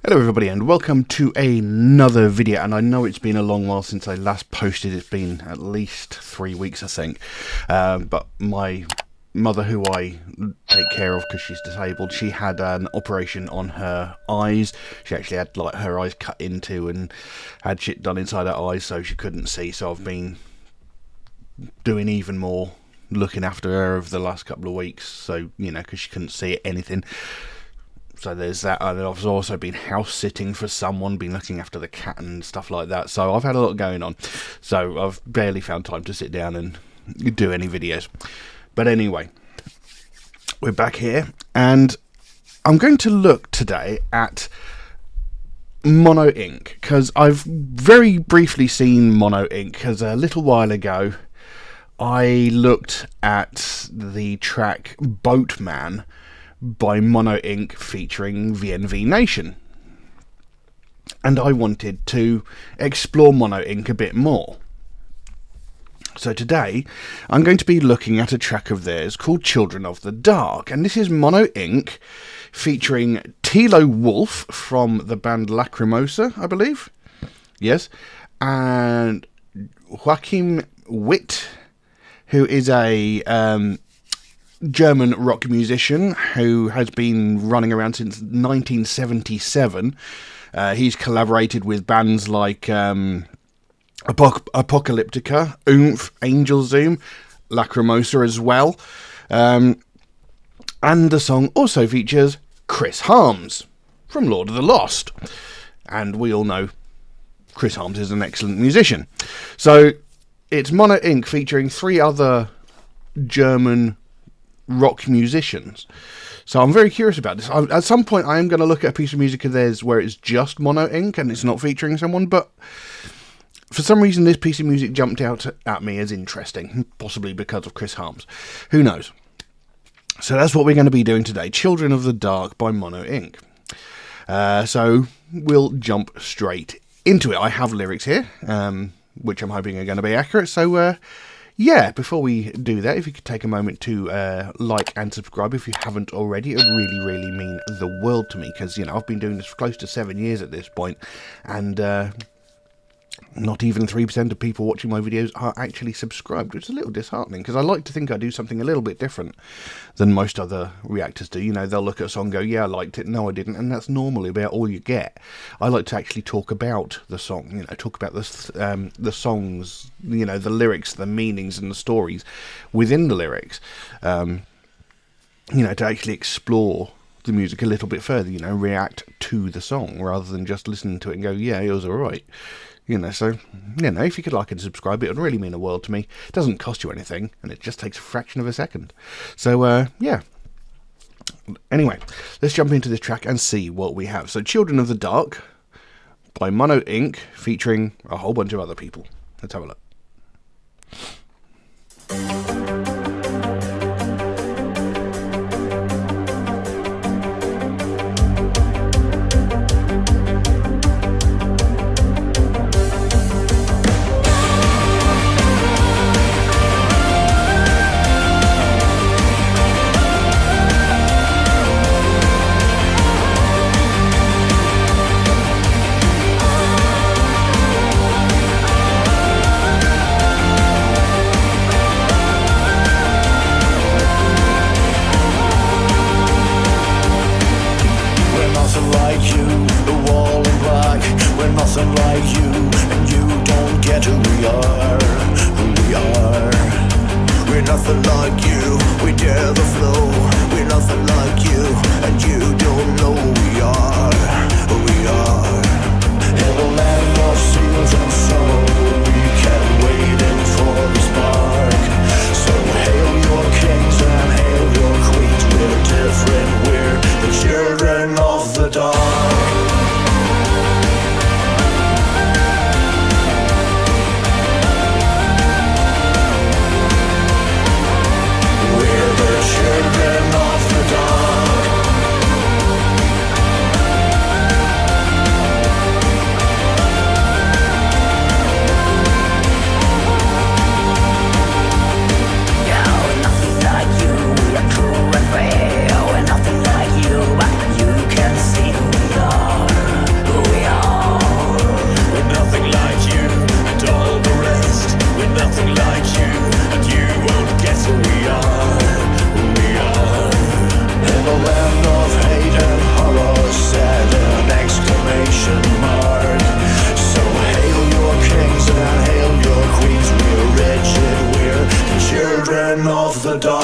Hello everybody and welcome to another video, and I know it's been a long while since I last posted. It's been at least 3 weeks I think, but my mother, who I take care of because she's disabled, she had an operation on her eyes. She actually had like her eyes cut into and had shit done inside her eyes so she couldn't see, so I've been doing even more looking after her over the last couple of weeks, so you know, because she couldn't see anything. So there's that, and I've also been house sitting for someone, been looking after the cat and stuff like that. So I've had a lot going on. So I've barely found time to sit down and do any videos. But anyway, we're back here, and I'm going to look today at Mono Inc. because I've very briefly seen Mono Inc. because a little while ago I looked at the track Boatman by Mono Inc. featuring VNV Nation, and I wanted to explore Mono Inc. a bit more. So today I'm going to be looking at a track of theirs called Children of the Dark, and this is Mono Inc. featuring Tilo Wolff from the band Lacrimosa, I believe, yes, and Joachim Witt, who is a German rock musician who has been running around since 1977. He's collaborated with bands like Apocalyptica, Oomph, Angel Zoom, Lacrimosa as well. And the song also features Chris Harms from Lord of the Lost. And we all know Chris Harms is an excellent musician. So it's Mono Inc. featuring 3 other German rock musicians. So I'm very curious about this. At some point I am going to look at a piece of music of theirs where it's just Mono Inc. and it's not featuring someone, but for some reason this piece of music jumped out at me as interesting, possibly because of Chris Harms. Who knows? So that's what we're going to be doing today, Children of the Dark by Mono Inc. So we'll jump straight into it. I have lyrics here, which I'm hoping are going to be accurate, so yeah, before we do that, if you could take a moment to like and subscribe if you haven't already, it would really, really mean the world to me, because, you know, I've been doing this for close to 7 years at this point, and not even 3% of people watching my videos are actually subscribed, which is a little disheartening, because I like to think I do something a little bit different than most other reactors do. You know, they'll look at a song and go, yeah, I liked it, no I didn't, and that's normally about all you get. I like to actually talk about the song, you know, talk about the songs, you know, the lyrics, the meanings and the stories within the lyrics, you know, to actually explore the music a little bit further, you know, react to the song rather than just listening to it and go, yeah, it was alright. You know, so, you know, if you could like and subscribe, it would really mean the world to me. It doesn't cost you anything, and it just takes a fraction of a second. So, yeah. Anyway, let's jump into this track and see what we have. So, Children of the Dark by Mono Inc. featuring a whole bunch of other people. Let's have a look. of the dark.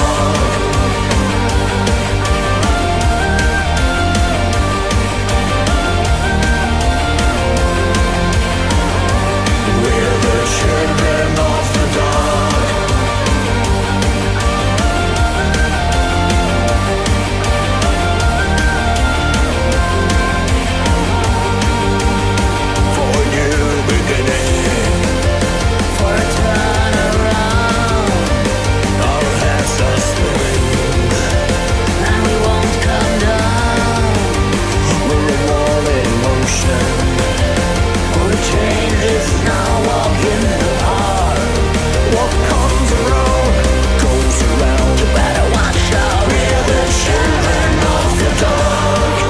Children of the dark. For new beginning, for a turnaround, our heads are spinning, and we won't come down. We're in all in motion. The change is now walking the park. What comes around goes around. You better watch out. We're the children of the dark.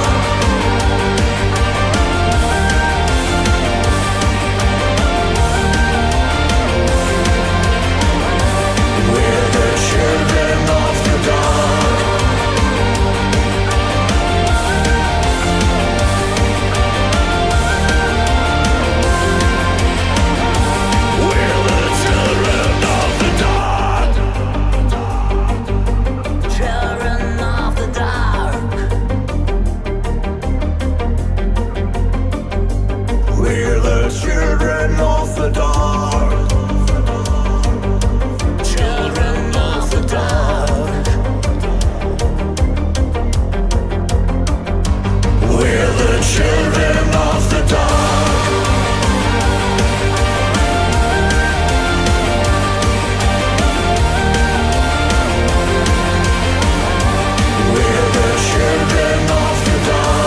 We're the children of the dark. Children of the dark. Children of the dark. We're the children of the dark. We're the children of the dark.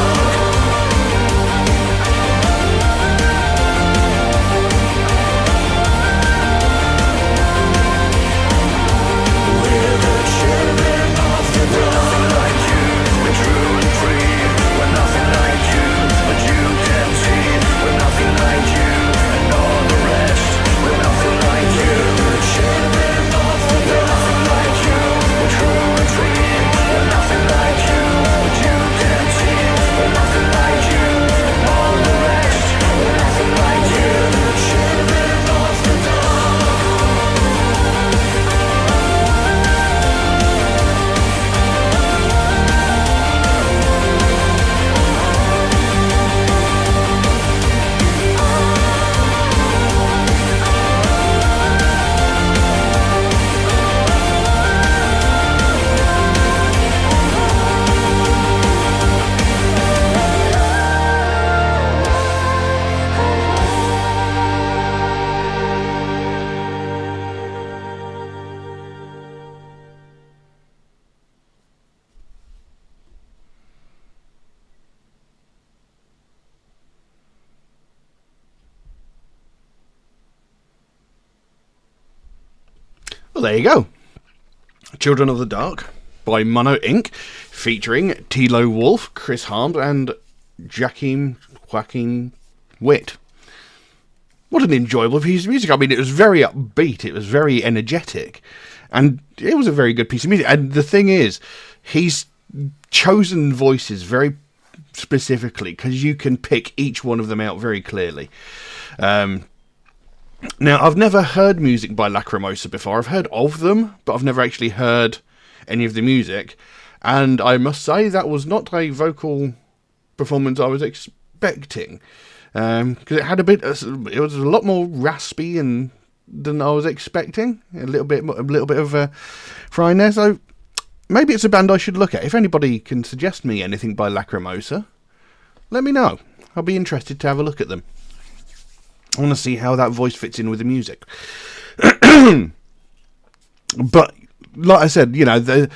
Well, there you go. Children of the Dark by Mono Inc. featuring Tilo Wolff, Chris Harms and Joachim Witt. What an enjoyable piece of music. I mean, it was very upbeat, it was very energetic, and it was a very good piece of music. And the thing is, he's chosen voices very specifically because you can pick each one of them out very clearly. Now, I've never heard music by Lacrimosa before. I've heard of them, but I've never actually heard any of the music. And I must say, that was not a vocal performance I was expecting. Because it had it was a lot more raspy than I was expecting. A little bit of fry in there. So maybe it's a band I should look at. If anybody can suggest me anything by Lacrimosa, let me know. I'll be interested to have a look at them. I want to see how that voice fits in with the music. But like I said, the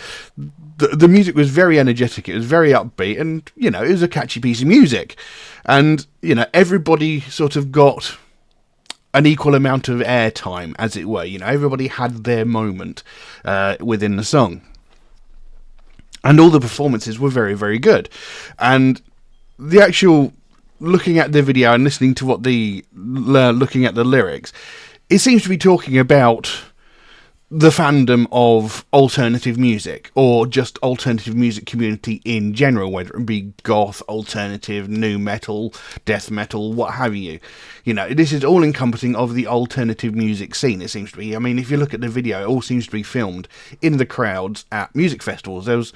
music was very energetic. It was very upbeat, and it was a catchy piece of music. And everybody sort of got an equal amount of airtime, as it were. Everybody had their moment within the song, and all the performances were very, very good. And the actual looking at the video and listening to looking at the lyrics, it seems to be talking about the fandom of alternative music, or just alternative music community in general, whether it be goth, alternative, new metal, death metal, what have you. You know, this is all encompassing of the alternative music scene, it seems to be. I mean, if you look at the video, it all seems to be filmed in the crowds at music festivals. There was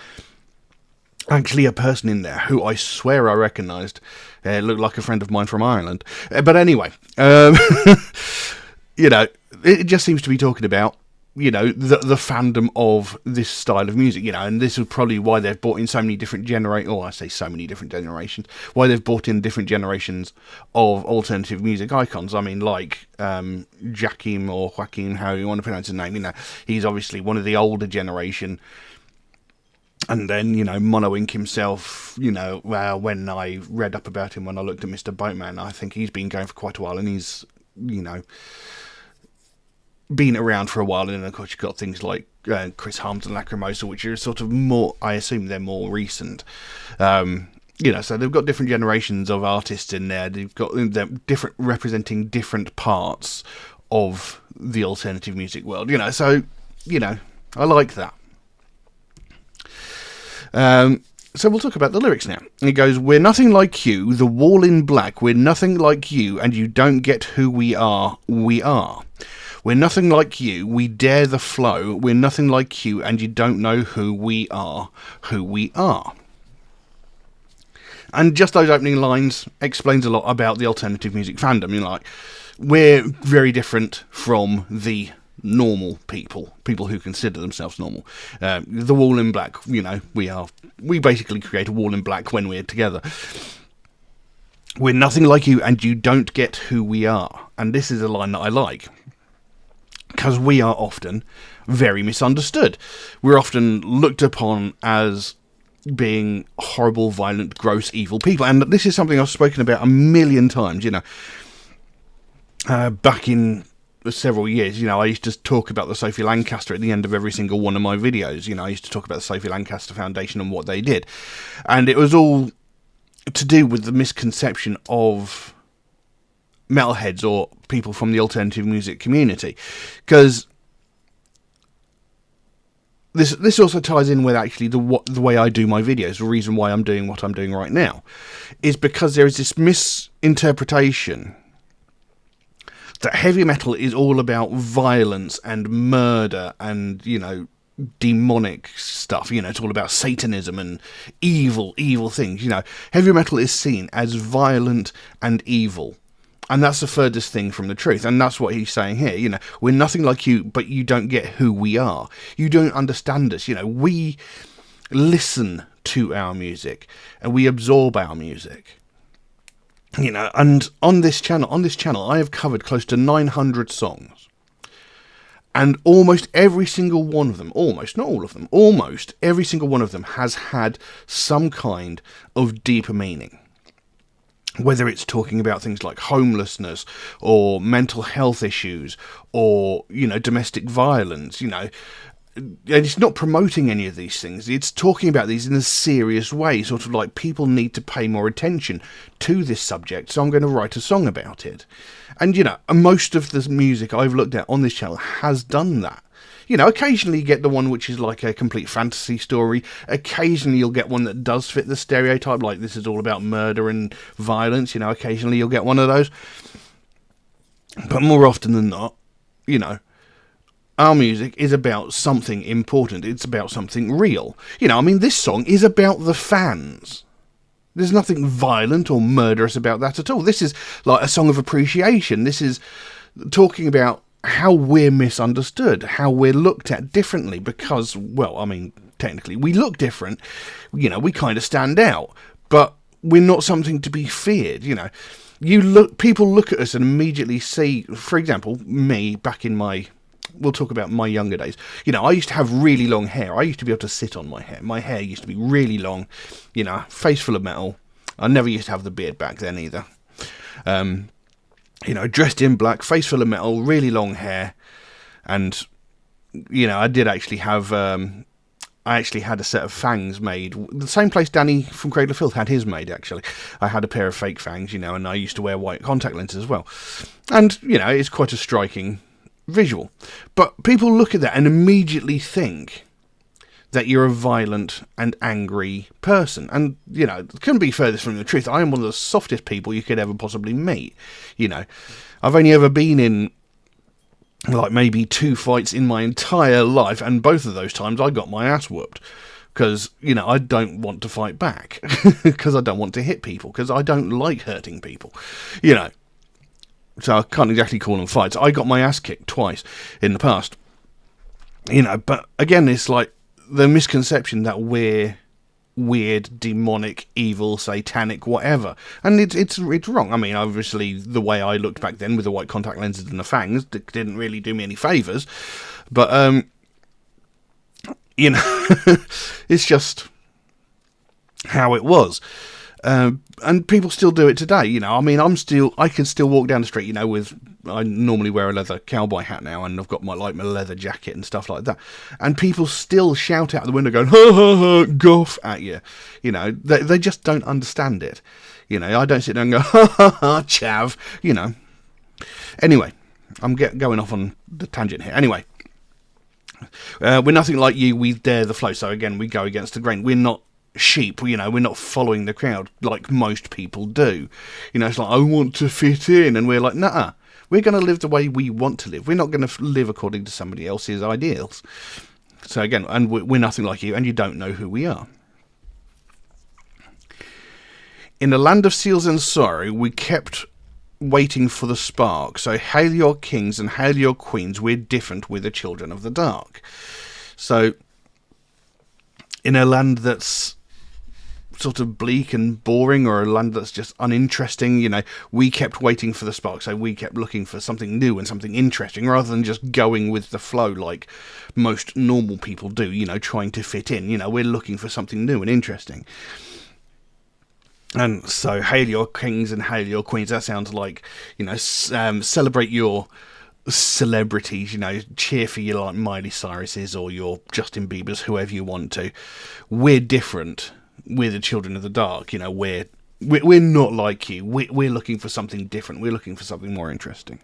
actually a person in there who I swear I recognised. It looked like a friend of mine from Ireland. But anyway, you know, it just seems to be talking about, you know, the fandom of this style of music, you know, and this is probably why they've brought in so many different generations, why they've brought in different generations of alternative music icons. I mean, like Joachim, or Joachim, how you want to pronounce his name, you know, he's obviously one of the older generation. And then, you know, Mono Inc. himself, you know, when I read up about him, when I looked at Mr. Boatman, I think he's been going for quite a while, and he's, you know, been around for a while. And then, of course, you've got things like Chris Harms and Lacrimosa, which are sort of more, I assume they're more recent. You know, so they've got different generations of artists in there. They've got them different, representing different parts of the alternative music world, you know. So, you know, I like that. So we'll talk about the lyrics now. It goes, "We're nothing like you, the wall in black. We're nothing like you, and you don't get who we are. We are. We're nothing like you, we dare the flow. We're nothing like you, and you don't know who we are. Who we are." And just those opening lines explains a lot about the alternative music fandom. You know, like, we're very different from the normal people who consider themselves normal. The wall in black, you know, we basically create a wall in black when we're together. We're nothing like you, and you don't get who we are. And this is a line that I like, because we are often very misunderstood. We're often looked upon as being horrible, violent, gross, evil people. And this is something I've spoken about a million times, you know. Back in several years, you know, I used to talk about the Sophie Lancaster at the end of every single one of my videos. You know, I used to talk about the Sophie Lancaster Foundation and what they did. And it was all to do with the misconception of metalheads or people from the alternative music community. Because this also ties in with actually the way I do my videos. The reason why I'm doing what I'm doing right now is because there is this misinterpretation that heavy metal is all about violence and murder and, you know, demonic stuff. You know, it's all about Satanism and evil things. You know, heavy metal is seen as violent and evil. And that's the furthest thing from the truth. And that's what he's saying here. You know, we're nothing like you, but you don't get who we are. You don't understand us. You know, we listen to our music and we absorb our music. You know, and on this channel, I have covered close to 900 songs. And almost every single one of them, almost, not all of them, almost every single one of them has had some kind of deeper meaning. Whether it's talking about things like homelessness or mental health issues or, you know, domestic violence, you know. And it's not promoting any of these things. It's talking about these in a serious way, sort of like people need to pay more attention to this subject, so I'm going to write a song about it. And, you know, most of the music I've looked at on this channel has done that. You know, occasionally you get the one which is like a complete fantasy story. Occasionally you'll get one that does fit the stereotype, like this is all about murder and violence. You know, occasionally you'll get one of those. But more often than not, you know, our music is about something important. It's about something real. You know, I mean, this song is about the fans. There's nothing violent or murderous about that at all. This is like a song of appreciation. This is talking about how we're misunderstood, how we're looked at differently because, well, I mean, technically we look different. You know, we kind of stand out, but we're not something to be feared, you know. People look at us and immediately see, for example, me back in we'll talk about my younger days. You know, I used to have really long hair. I used to be able to sit on my hair. My hair used to be really long, you know, face full of metal. I never used to have the beard back then either. You know, dressed in black, face full of metal, really long hair. And, you know, I did actually have, I actually had a set of fangs made. The same place Danny from Cradle of Filth had his made, actually. I had a pair of fake fangs, you know, and I used to wear white contact lenses as well. And, you know, it's quite a striking visual. But people look at that and immediately think that you're a violent and angry person. And, you know, it couldn't be furthest from the truth. I am one of the softest people you could ever possibly meet. You know, I've only ever been in, like, maybe 2 fights in my entire life, and both of those times I got my ass whooped. Because, you know, I don't want to fight back. Because I don't want to hit people. Because I don't like hurting people. You know. So I can't exactly call them fights. I got my ass kicked twice in the past. You know, but again, it's like the misconception that we're weird, demonic, evil, satanic, whatever. And it's wrong. I mean, obviously, the way I looked back then with the white contact lenses and the fangs didn't really do me any favours. But, you know, it's just how it was. And people still do it today, you know. I mean, I can still walk down the street, you know, I normally wear a leather cowboy hat now, and I've got my leather jacket and stuff like that. And people still shout out the window going, ha ha ha, guff at you. You know, they just don't understand it. You know, I don't sit there and go, ha ha ha, chav, you know. Anyway, I'm going off on the tangent here. Anyway, we're nothing like you, we dare the flow. So again, we go against the grain. We're not sheep, you know, we're not following the crowd like most people do. You know, it's like, I want to fit in, and we're like, nah, we're going to live the way we want to live. We're not going to live according to somebody else's ideals. So again, and we're nothing like you, and you don't know who we are. In the land of seals and sorrow, we kept waiting for the spark. So hail your kings and hail your queens, we're different, we're the children of the dark. So in a land that's sort of bleak and boring, or a land that's just uninteresting, you know, we kept waiting for the spark. So we kept looking for something new and something interesting, rather than just going with the flow like most normal people do, you know, trying to fit in. You know, we're looking for something new and interesting. And so hail your kings and hail your queens, that sounds like, you know, celebrate your celebrities, you know, cheer for your like Miley Cyrus's or your Justin Bieber's, whoever you want to. We're different. We're the children of the dark. You know, we're not like you. We're looking for something different. We're looking for something more interesting.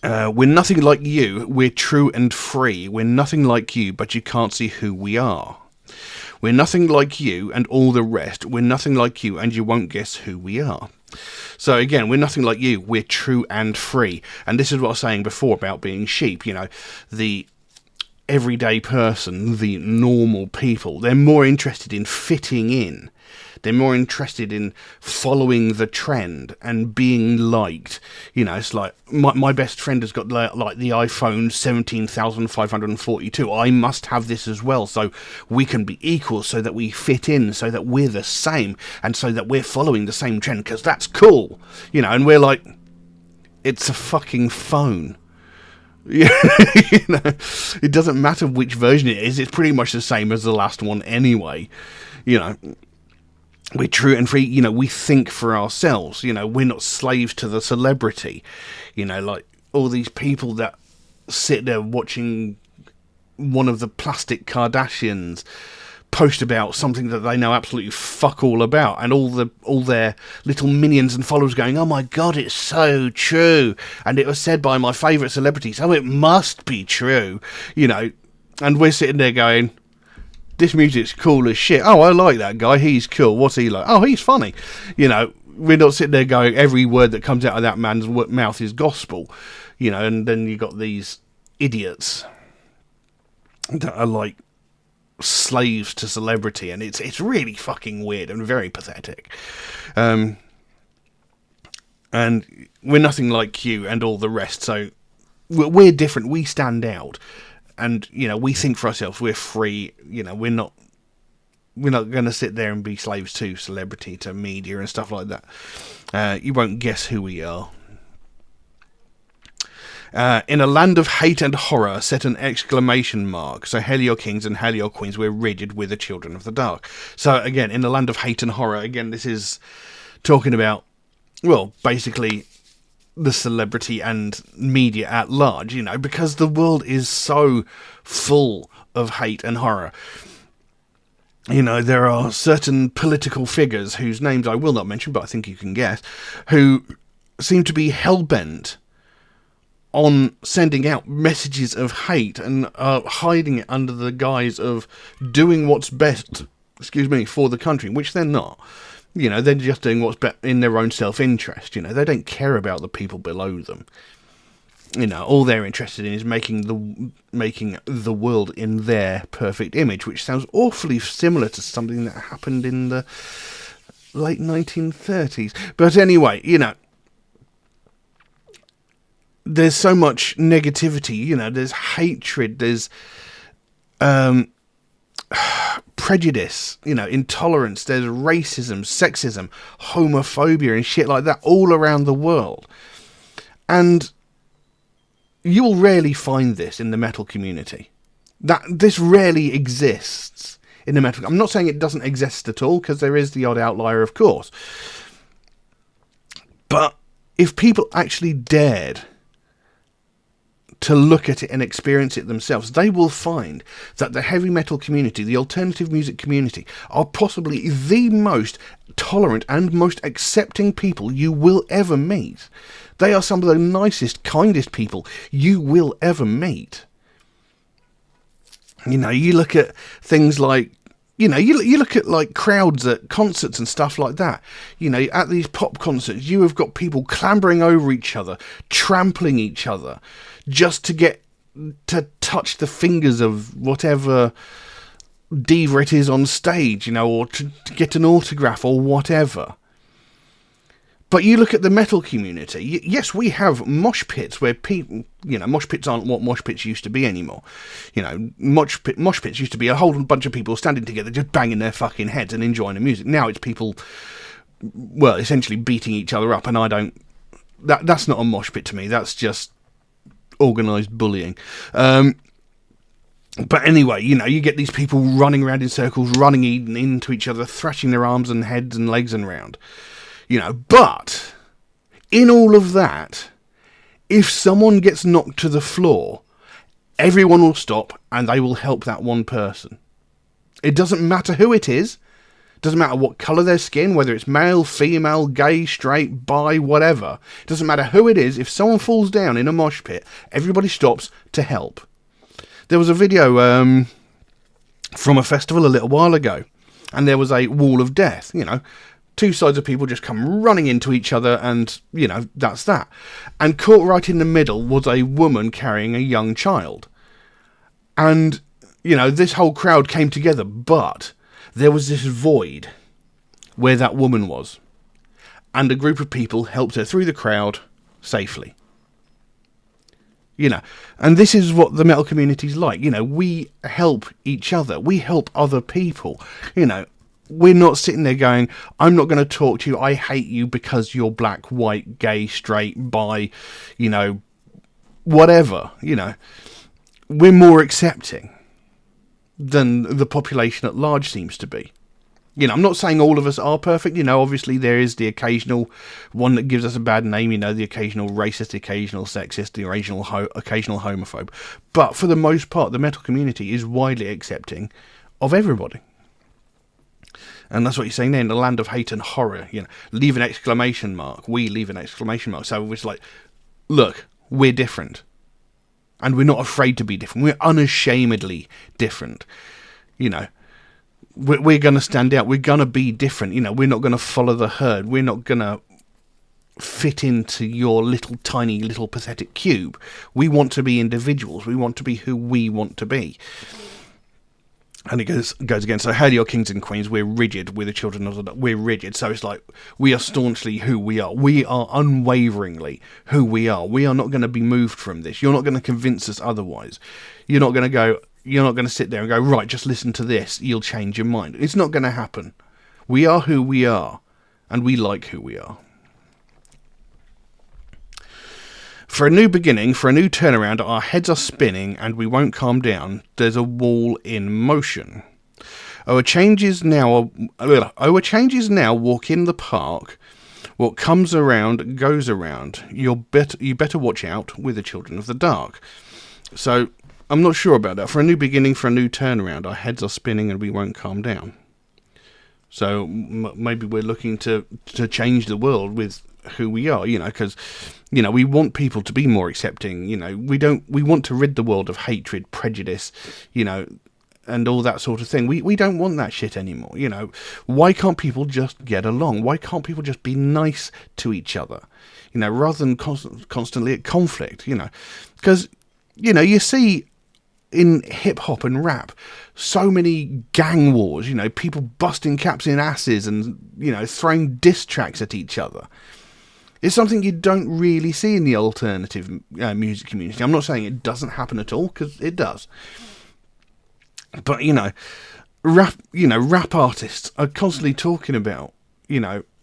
We're nothing like you. We're true and free. We're nothing like you, but you can't see who we are. We're nothing like you and all the rest. We're nothing like you, and you won't guess who we are. So again, we're nothing like you. We're true and free. And this is what I was saying before about being sheep. You know, the everyday person, the normal people, they're more interested in fitting in. They're more interested in following the trend and being liked. You know, it's like, my best friend has got like the iPhone 17,542. I must have this as well, so we can be equal, so that we fit in, so that we're the same, and so that we're following the same trend, because that's cool. You know, and we're like, it's a fucking phone. You know, it doesn't matter which version it is. It's pretty much the same as the last one anyway. You know, we're true and free. You know, we think for ourselves. You know, we're not slaves to the celebrity. You know, like all these people that sit there watching one of the plastic Kardashians post about something that they know absolutely fuck all about, and all their little minions and followers going, oh my god, it's so true, and it was said by my favourite celebrity, so it must be true, you know. And we're sitting there going, this music's cool as shit. Oh, I like that guy, he's cool. What's he like? Oh, he's funny. You know, we're not sitting there going, every word that comes out of that man's mouth is gospel, you know. And then you got these idiots that are like slaves to celebrity, and it's really fucking weird and very pathetic. And we're nothing like you and all the rest, so we're different, we stand out, and you know, we think for ourselves, we're free. You know, we're not going to sit there and be slaves to celebrity, to media and stuff like that. You won't guess who we are. In a land of hate and horror, set an exclamation mark. So hail your kings and hail your queens, we're rigid, we're the children of the dark. So again, in a land of hate and horror, again, this is talking about, well, basically the celebrity and media at large, you know, because the world is so full of hate and horror. You know, there are certain political figures whose names I will not mention, but I think you can guess, who seem to be hell-bent on sending out messages of hate and hiding it under the guise of doing what's best, for the country, which they're not. They're just doing what's in their own self-interest. They don't care about the people below them. All they're interested in is making the world in their perfect image, which sounds awfully similar to something that happened in the late 1930s. But anyway, there's so much negativity, there's hatred, there's prejudice, intolerance, there's racism, sexism, homophobia and shit like that all around the world. And you'll rarely find this in the metal community. This rarely exists in the metal. I'm not saying it doesn't exist at all, because there is the odd outlier, of course. But if people actually dared to look at it and experience it themselves, they will find that the heavy metal community, the alternative music community, are possibly the most tolerant and most accepting people you will ever meet. They are some of the nicest, kindest people you will ever meet. You look at things like, you look at like crowds at concerts and stuff like that. At these pop concerts, you have got people clambering over each other, trampling each other, just to get to touch the fingers of whatever diva it is on stage, or to get an autograph or whatever. But you look at the metal community, yes, we have mosh pits where people, mosh pits aren't what mosh pits used to be anymore. Mosh pits used to be a whole bunch of people standing together just banging their fucking heads and enjoying the music. Now it's people, well, essentially beating each other up, and that's not a mosh pit to me, that's just organised bullying. But anyway, you get these people running around in circles, running into each other, thrashing their arms and heads and legs around. But in all of that, if someone gets knocked to the floor, everyone will stop and they will help that one person. It doesn't matter who it is. It doesn't matter what colour their skin, whether it's male, female, gay, straight, bi, whatever. It doesn't matter who it is. If someone falls down in a mosh pit, everybody stops to help. There was a video from a festival a little while ago, and there was a wall of death, two sides of people just come running into each other, and, that's that. And caught right in the middle was a woman carrying a young child. And, this whole crowd came together, but there was this void where that woman was. And a group of people helped her through the crowd safely. And this is what the metal community's like. We help each other. We help other people. We're not sitting there going, I'm not going to talk to you, I hate you because you're black, white, gay, straight, bi, whatever, We're more accepting than the population at large seems to be. I'm not saying all of us are perfect, obviously there is the occasional one that gives us a bad name, the occasional racist, the occasional sexist, the occasional homophobe. But for the most part, the metal community is widely accepting of everybody. And that's what you're saying there, in the land of hate and horror, leave an exclamation mark. We leave an exclamation mark. So it's like, look, we're different. And we're not afraid to be different. We're unashamedly different. We're going to stand out. We're going to be different. We're not going to follow the herd. We're not going to fit into your little, tiny, little pathetic cube. We want to be individuals. We want to be who we want to be. And it goes again, so hail your kings and queens, we're rigid, we're the children of the... We're rigid, so it's like, we are staunchly who we are. We are unwaveringly who we are. We are not going to be moved from this. You're not going to convince us otherwise. You're not going to sit there and go, right, just listen to this, you'll change your mind. It's not going to happen. We are who we are, and we like who we are. For a new beginning, for a new turnaround, our heads are spinning and we won't calm down. There's a wall in motion. Our changes now, walk in the park. What comes around goes around. You better watch out with the children of the dark. So, I'm not sure about that. For a new beginning, for a new turnaround, our heads are spinning and we won't calm down. So, maybe we're looking to change the world with who we are, because, we want people to be more accepting, we want to rid the world of hatred, prejudice, and all that sort of thing. We don't want that shit anymore, Why can't people just get along? Why can't people just be nice to each other, rather than constantly at conflict, Because, you see in hip-hop and rap so many gang wars, people busting caps in asses and, throwing diss tracks at each other. It's something you don't really see in the alternative music community. I'm not saying it doesn't happen at all, because it does. But, rap artists are constantly talking about,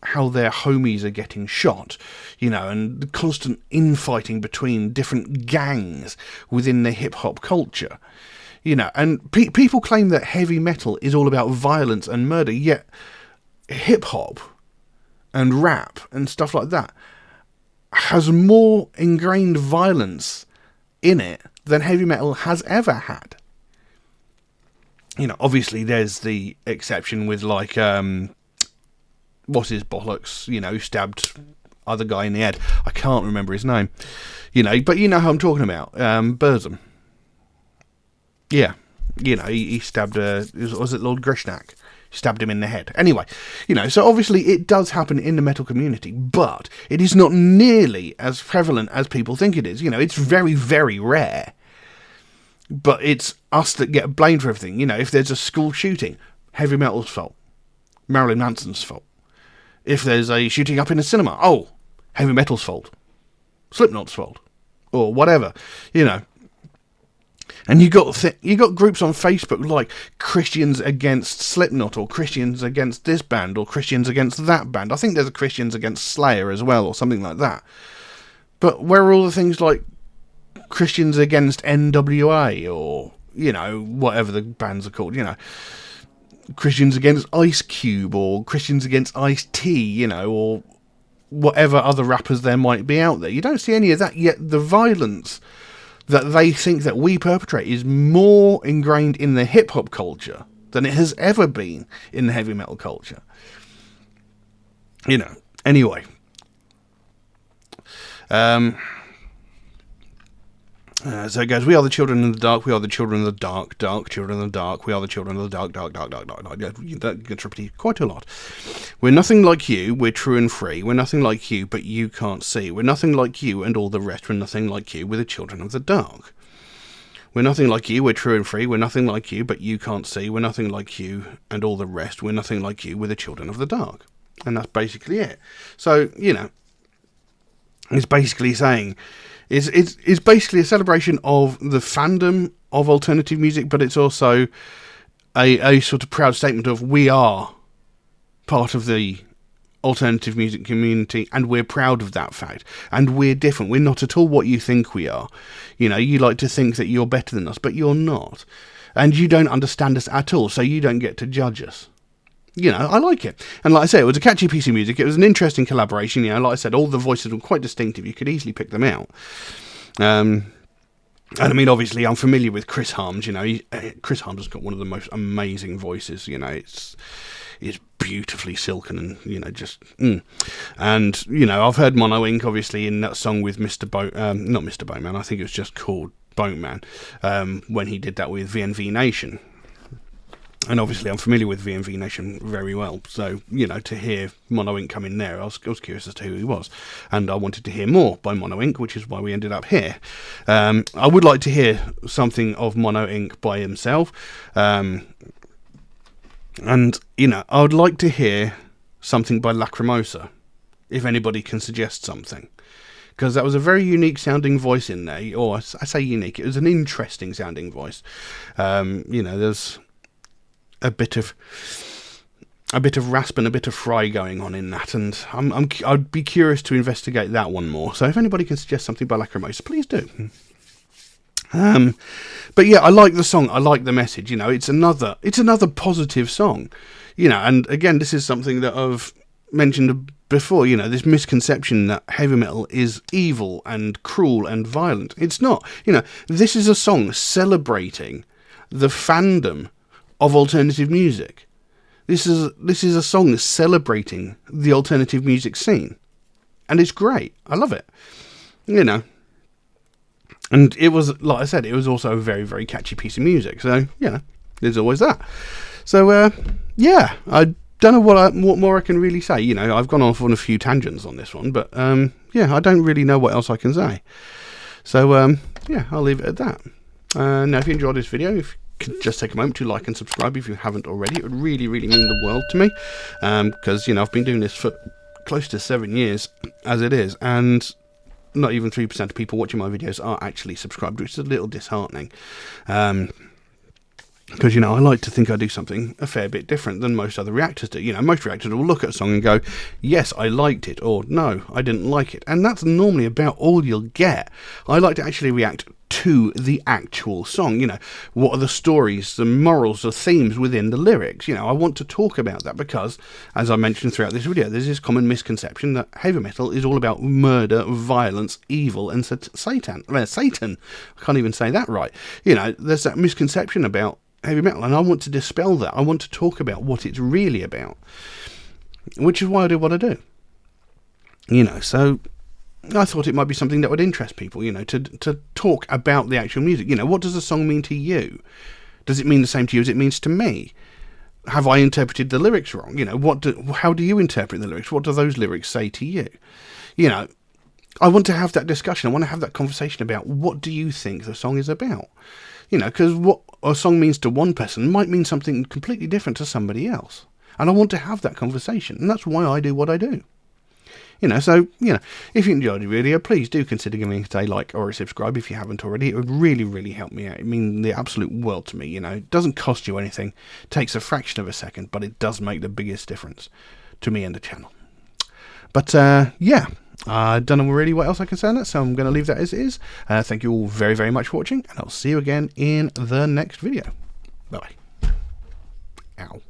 how their homies are getting shot, and the constant infighting between different gangs within the hip-hop culture. And people claim that heavy metal is all about violence and murder, yet hip-hop and rap and stuff like that has more ingrained violence in it than heavy metal has ever had. Obviously there's the exception with, like, what's his bollocks, who stabbed other guy in the head. I can't remember his name. But you know who I'm talking about. Burzum. Yeah. He stabbed, was it Lord Grishnak? Stabbed him in the head. Anyway, so obviously it does happen in the metal community, but it is not nearly as prevalent as people think it is. It's very, very rare. But it's us that get blamed for everything. If there's a school shooting, heavy metal's fault. Marilyn Manson's fault. If there's a shooting up in a cinema, heavy metal's fault. Slipknot's fault. Or whatever, And you got groups on Facebook like Christians against Slipknot, or Christians against this band, or Christians against that band. I think there's a Christians against Slayer as well, or something like that. But where are all the things like Christians against NWA, or, whatever the bands are called, Christians against Ice Cube, or Christians against Ice-T, or whatever other rappers there might be out there. You don't see any of that, yet the violence that they think that we perpetrate is more ingrained in the hip-hop culture than it has ever been in the heavy metal culture. Anyway. So it goes, we are the children of the dark, we are the children of the dark, dark children of the dark, we are the children of the dark, dark, dark, dark, dark, dark. That gets repeated quite a lot. We're nothing like you, we're true and free, we're nothing like you, but you can't see. We're nothing like you and all the rest, we're nothing like you, we're the children of the dark. We're nothing like you, we're true and free, we're nothing like you, but you can't see. We're nothing like you and all the rest, we're nothing like you, we're the children of the dark. And that's basically it. So, it's basically saying, it's basically a celebration of the fandom of alternative music, but it's also a sort of proud statement of we are part of the alternative music community, and we're proud of that fact, and we're different. We're not at all what you think we are. You like to think that you're better than us, but you're not, and you don't understand us at all, so you don't get to judge us. I like it. And like I said, it was a catchy piece of music. It was an interesting collaboration. Like I said, all the voices were quite distinctive. You could easily pick them out. And I mean, obviously, I'm familiar with Chris Harms. Chris Harms has got one of the most amazing voices. It's beautifully silken and, just... And, I've heard Mono Inc., obviously, in that song with not Mr. Boatman, I think it was just called Boatman, when he did that with VNV Nation. And obviously I'm familiar with VNV Nation very well, so, to hear Mono Inc. come in there, I was curious as to who he was. And I wanted to hear more by Mono Inc., which is why we ended up here. I would like to hear something of Mono Inc. by himself. And, I would like to hear something by Lacrimosa, if anybody can suggest something. Because that was a very unique sounding voice in there. Or, I say unique, it was an interesting sounding voice. There's a bit of rasp and a bit of fry going on in that, and I'd be curious to investigate that one more. So if anybody can suggest something by Lacrimosa, please do. But yeah, I like the song. I like the message. It's another positive song. And again, this is something that I've mentioned before. This misconception that heavy metal is evil and cruel and violent. It's not. This is a song celebrating the fandom of alternative music. This is a song celebrating the alternative music scene, And it's great. I love it. You know. And it was, like I said, it was also a very, very catchy piece of music. So, you know, there's always that. So, yeah, I don't know what more I can really say. You know, I've gone off on a few tangents on this one, but, yeah, I don't really know what else I can say. So, yeah, I'll leave it at that. Now, if you enjoyed this video, if you could just take a moment to like and subscribe if you haven't already, it would really, really mean the world to me. Because, you know, I've been doing this for close to 7 years as it is, and not even 3% of people watching my videos are actually subscribed, which is a little disheartening. Because, you know, I like to think I do something a fair bit different than most other reactors do. You know, most reactors will look at a song and go, yes, I liked it, or no, I didn't like it. And that's normally about all you'll get. I like to actually react to the actual song. You know, what are the stories, the morals, the themes within the lyrics? You know, I want to talk about that because, as I mentioned throughout this video, there's this common misconception that heavy metal is all about murder, violence, evil, and Satan. I can't even say that right. You know, there's that misconception about heavy metal, and I want to dispel that. I want to talk about what it's really about, which is why I do what I do. You know, so I thought it might be something that would interest people, you know, to talk about the actual music. You know, what does a song mean to you? Does it mean the same to you as it means to me? Have I interpreted the lyrics wrong? You know, how do you interpret the lyrics? What do those lyrics say to you? You know, I want to have that discussion. I want to have that conversation about what do you think the song is about? You know, because what a song means to one person might mean something completely different to somebody else. And I want to have that conversation. And that's why I do what I do. You know, so, you know, if you enjoyed the video, please do consider giving it a like or a subscribe if you haven't already. It would really, really help me out. It means the absolute world to me, you know. It doesn't cost you anything. It takes a fraction of a second, but it does make the biggest difference to me and the channel. But, yeah. I don't know really what else I can say on that, so I'm going to leave that as it is. Thank you all very, very much for watching, and I'll see you again in the next video. Bye-bye. Ow.